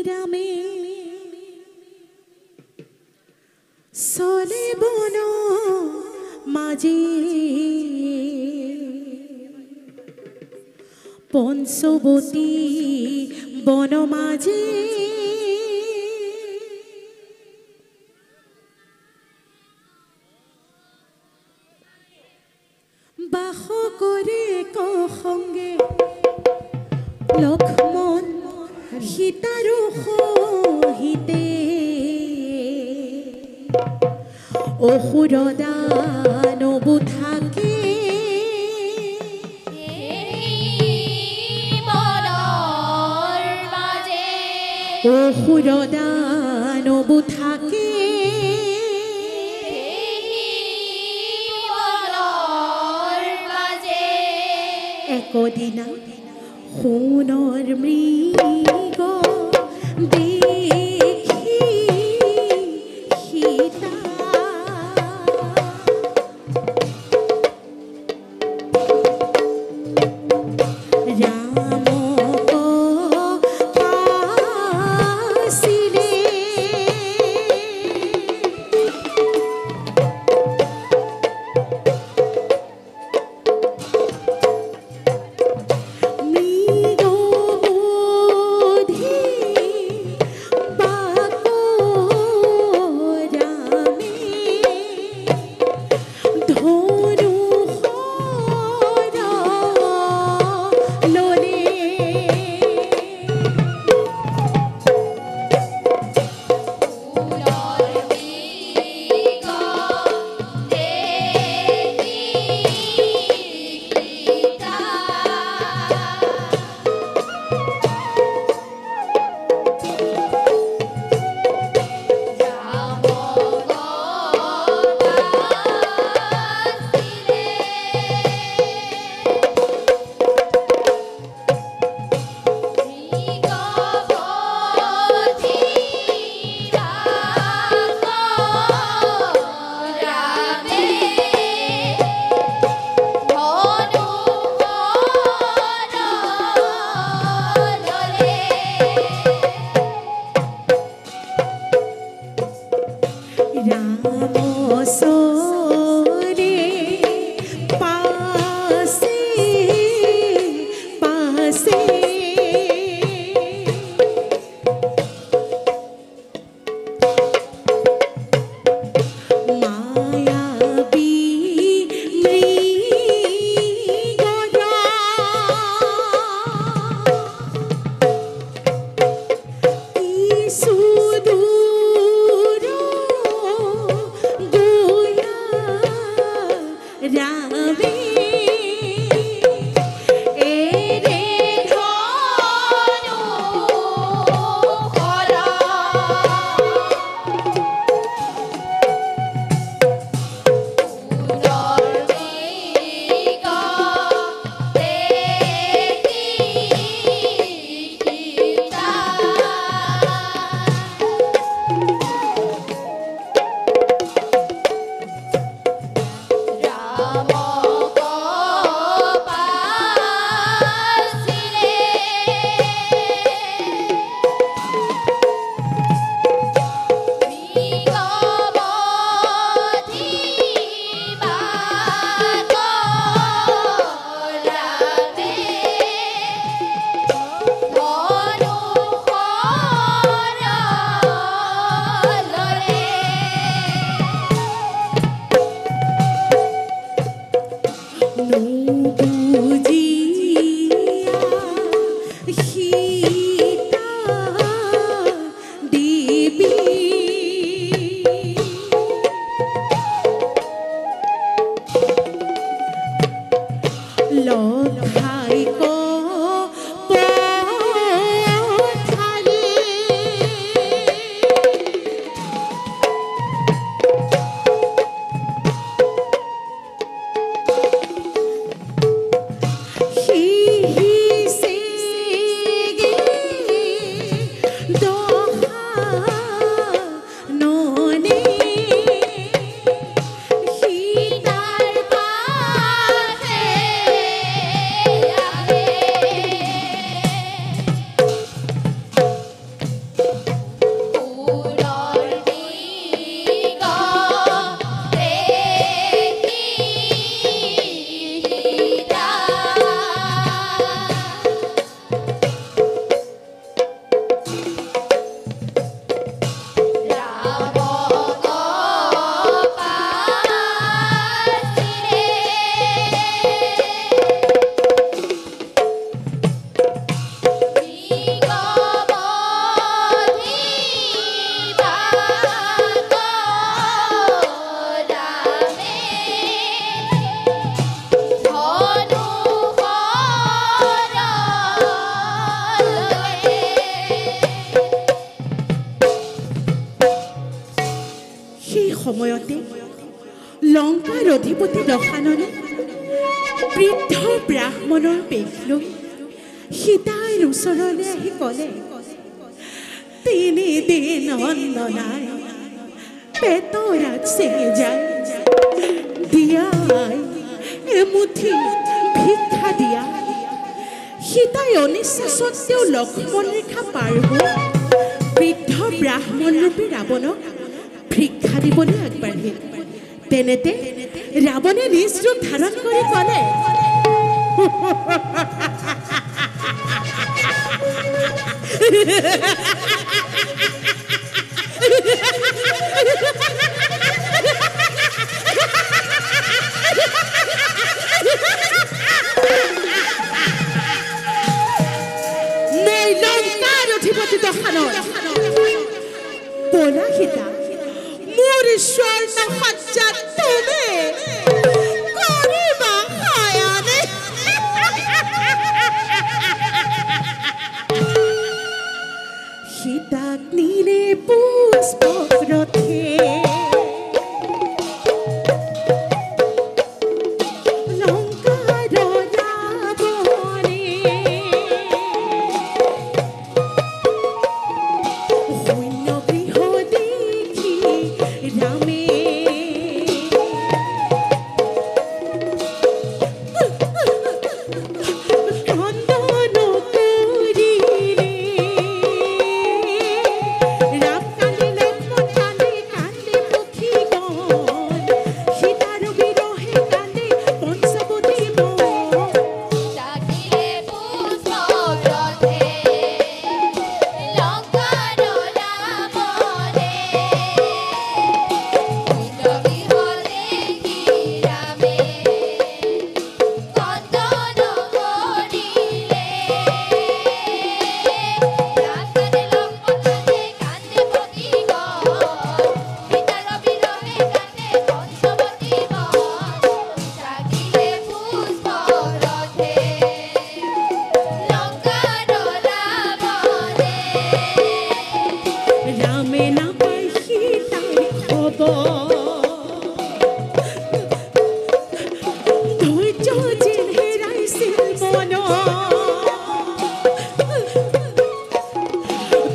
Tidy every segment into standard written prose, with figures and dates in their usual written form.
ৰামে চলে বন মাঝে পঞ্চবতী বন মাঝে বাস কৰে সঙ্গে লক্ষ্মণ সীতাৰো সহিতে অসুৰ দানৱো থাকে অসুৰ দানৱো থাকে একদিনা সোণৰ মৃগ দেখি সীতা সময়তে লংকাৰ অধিপতি দশাননে বৃদ্ধ ব্ৰাহ্মণৰ বেশ লৈ সীতাৰ ওচৰলৈ আহি ক'লে, 3 দিন অন্ন নাই, পেটৰ আছে যায়, দিয়াই এমুঠি ভিক্ষা দিয়া। সীতাই অনিচ্ছা সত্ত্বেও লক্ষ্মণ ৰেখা পাৰ হৈ বৃদ্ধ ব্ৰাহ্মণ ৰূপী ৰাৱণক ভিক্ষা দিবলৈ আগবাঢ়িল। তেনেতে ৰাৱণে নিজ ৰূপ ধাৰণ কৰি ক'লে, মই লংকাৰ অধিপতি দশানন, বলা সীতা, মোৰ স্বৰ্ণ সজ্জাত তুমি কৰিবা শয়নে। সীতাক নিলে পুষ্পৰথে, লংকাৰ ৰাৱণে শূন্য গৃহ দেখি ৰামে ক্ৰন্দন কৰিলে। ৰাম কান্দে, লক্ষ্মণ কান্দে, কান্দে পক্ষীগণ, সীতাৰ বিৰহে কান্দে পঞ্চৱতী বন। ডাকিলে পুষ্পৰথে, লংকাৰ ৰাৱণে, শূন্য গৃহ দেখি ৰামে ক্ৰন্দন কৰিলে। ৰাম কান্দে, লক্ষ্মণ কান্দে, কান্দে পক্ষীগণ, সীতাৰ বিৰহে কান্দে পঞ্চৱতী বন। ডাকিলে পুষ্পৰথে, লংকাৰ ৰাৱণে, ৰামে নাপাই সীতাৰ খবৰ, ধৈৰ্য যেন হেৰাইছিল মনৰ,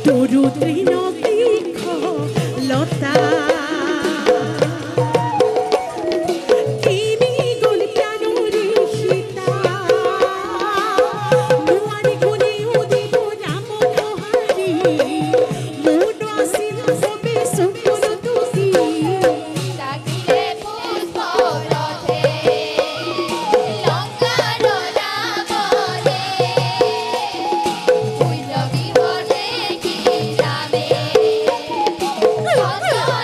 তৰু তৃণ বৃক্ষ লতা কিনি গ'ল প্ৰাণৰে সীতা, নোৱাৰি কোনেও দিব ৰাম সঁহাৰি, মোৰ আছিল সবে চকুৰ টুকি। ডাকিলে পুষ্পৰথে, লংকাৰ ৰাৱণে, শূন্য গৃহ দেখি ৰামে ক্ৰন্দন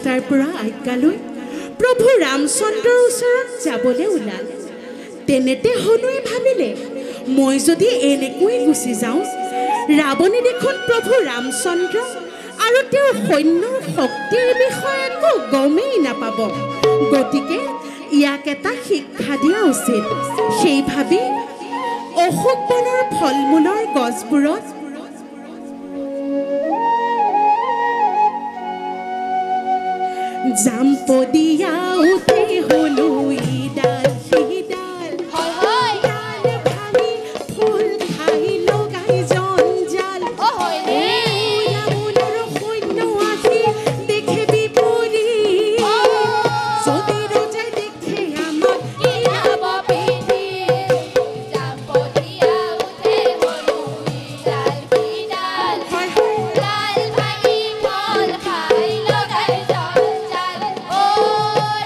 মাতাৰ পৰা আজ্ঞা লৈ প্ৰভু ৰামচন্দ্ৰৰ ওচৰত যাবলৈ ওলালে। তেনেতে হনুৱে ভাবিলে, মই যদি এনেকৈ গুচি যাওঁ, ৰাৱণে দেখোন প্ৰভু ৰামচন্দ্ৰ আৰু তেওঁৰ সৈন্যৰ শক্তিৰ বিষয়ে একো গমেই নাপাব। গতিকে ইয়াক এটা শিক্ষা দিয়া উচিত। সেই ভাবি অশোক বনৰ ফল মূলৰ গছবোৰত জাম্পদিয়া উঠে হলো ইডাল সিডাল, হয় হয় ডাল ভাঙি ফুল খাই লগাই জঞ্জাল। অ হয় ৰে ৰাৱণৰ সৈন্য আহি দেখে বিপৰীত, যদি ৰজাই দেখে আমাক কি হব পিঠি জাম্পদিয়া উঠে হলো ইডাল সিডাল হয় হয় ডাল ভাঙি ফল খাই লগাই জঞ্জাল ও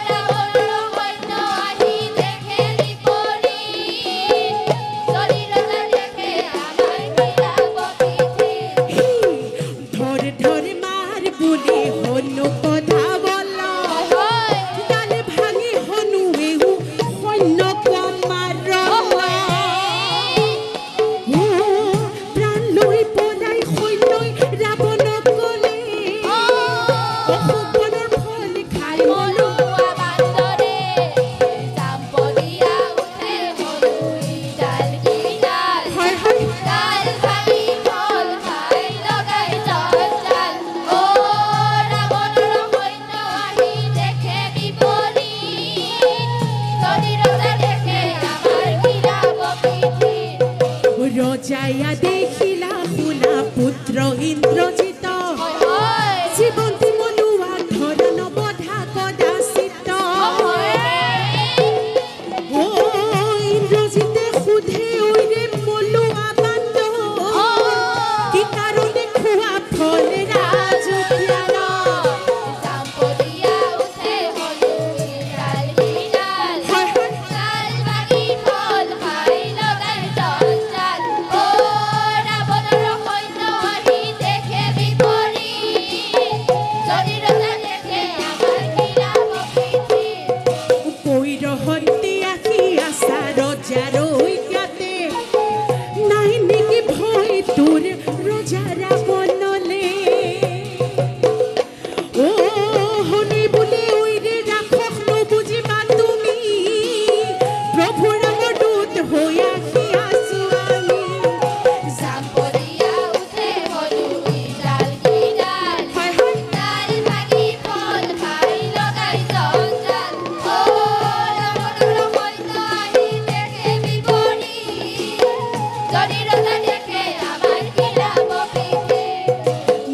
ৰাৱণৰ সৈন্য আহি দেখে বিপৰীত যদি ৰজা দেখে আমাৰ কি হব পিঠি ধর ধর মার বলে হনু কথা বল, হয় ডাল ভাঙি হনু এহু সৈন্য কমাৰ প্ৰাণ লৈ পলাই সৈন্যই ৰাৱণক ক'লে, অশোক বনৰ ফল খাই মলো। মলুৱা বান্দৰে জাম্পদিয়া উঠে হলো ইডাল সিডাল হয় হয় ডাল ভাঙি ফল খাই লগাই জঞ্জাল ও ৰাৱণৰ সৈন্য আহি দেখে বিপৰীত যদি ৰজা দেখে আমাৰ কি হব পিঠি ৰজায়া দেখিলা শুনা পুত্ৰ ইন্দ্ৰজিত, হয় হয় জীৱন্তী মলুৱা ধৰণ বধা কদাচিত। ও ইন্দ্ৰজিতে সোধে ঐৰে মলুৱা বান্দ, কি কাৰণে খোৱা ফল ৰাজুতিয়াৰ। জাম্পদিয়া উঠে হলো ইডাল সিডাল হয় হয় ডাল ভাঙি ফল খাই লগাই জঞ্জাল ও ৰাৱণৰ সৈন্য আহি দেখে বিপৰীত যদি ৰজা দেখে আমাৰ কি হব পিঠি পৈৰহন্তি আহি আছা ৰজাৰ ঐক্যতে, নাই নেকি ভয় তোৰ ৰজা ৰাৱণলে। ও শুনি বোলে ঐৰে ৰাক্ষস নুবুজিবা তুমি, প্ৰভু ৰামৰ দূত হৈ আহি আছো আমি। জাম্পদিয়া উঠে হলো ইডাল সিডাল হয় হয় ডাল ভাঙি ফল খাই লগাই জঞ্জাল ও ৰাৱণৰ সৈন্য আহি দেখে বিপৰীত যদি ৰজা দেখে আমাৰ কি হব পিঠি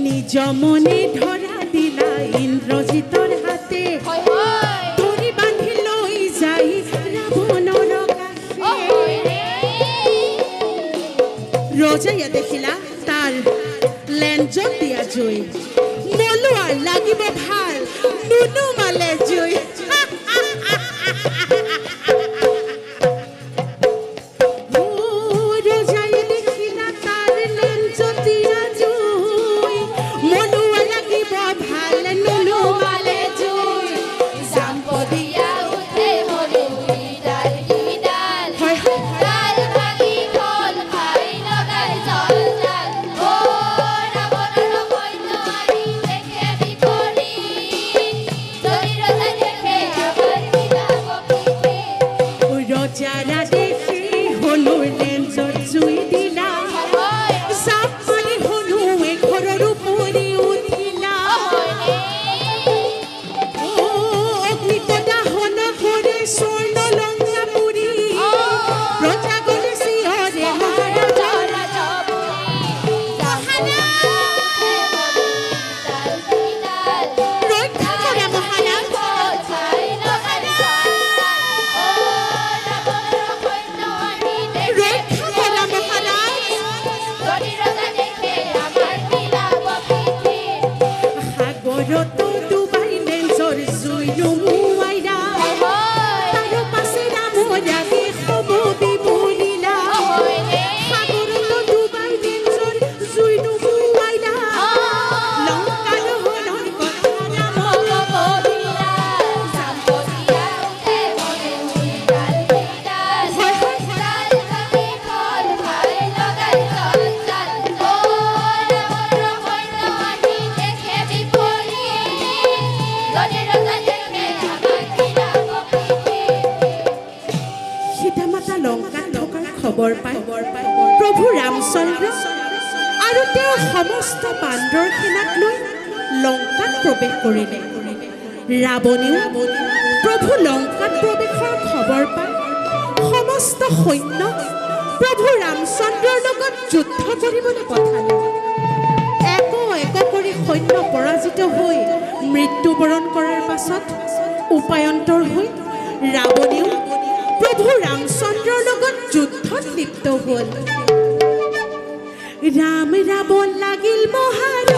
নিজ মনে ধৰা দিলা ইন্দ্ৰজিতৰ হাতে, হয় হয় ধৰি বান্ধি লৈ যাই ৰাৱণৰ অ কাষে। হয় ৰে ৰজায়ে দেখিলা তাৰ লেঞ্জত দিয়া জুই, মলুৱাৰ লাগিব ভাল নুনুমালে জুই। ও ৰজায়ে দেখিলা তাৰ লেঞ্জত দিয়া জুই, মলুৱাৰ লাগিব ভাল নুনুমালে জুই। জাম্পদিয়া উঠে হলো ইডাল সিডাল হয় হয় ডাল ভাঙি ফল খাই লগাই জঞ্জাল ও ৰাৱণৰ সৈন্য আহি দেখে বিপৰীত যদি ৰজা দেখে আমাৰ কি হব পিঠি ৰজাৰা দেখি হনুৰ লেঞ্জত জুই দিলা, হয় হয় জাপ মাৰি হনুৱে ঘৰৰ উপৰি উঠিলা। হয় ৰে ও অগ্নিকদাহন কৰে স্বৰ্ণ লংকা পুৰি, ৰজা গলে চিঞৰে মহাৰাজা। ৰক্ষা কৰা মহাৰাজ। লংকাত থকাৰ খবৰ পাই প্ৰভু ৰামচন্দ্ৰ আৰু তেওঁৰ সমস্ত বান্দৰ সেনাক লৈ লংকাত প্ৰৱেশ কৰিলে। ৰাৱণেও প্ৰভু লংকাত প্ৰৱেশৰ খবৰ পাই সমস্ত সৈন্য প্ৰভু ৰামচন্দ্ৰৰ লগত যুদ্ধ কৰিবলৈ পঠালে। এক কৰি সৈন্য পৰাজিত হৈ মৃত্যুবৰণ কৰাৰ পাছত উপায়ন্তৰ হৈ ৰাৱণেও প্ৰভু ৰামচন্দ্ৰৰ লগত যুদ্ধত লিপ্ত হ'ল। ৰাম ৰাৱণ লাগিল মহাৰণ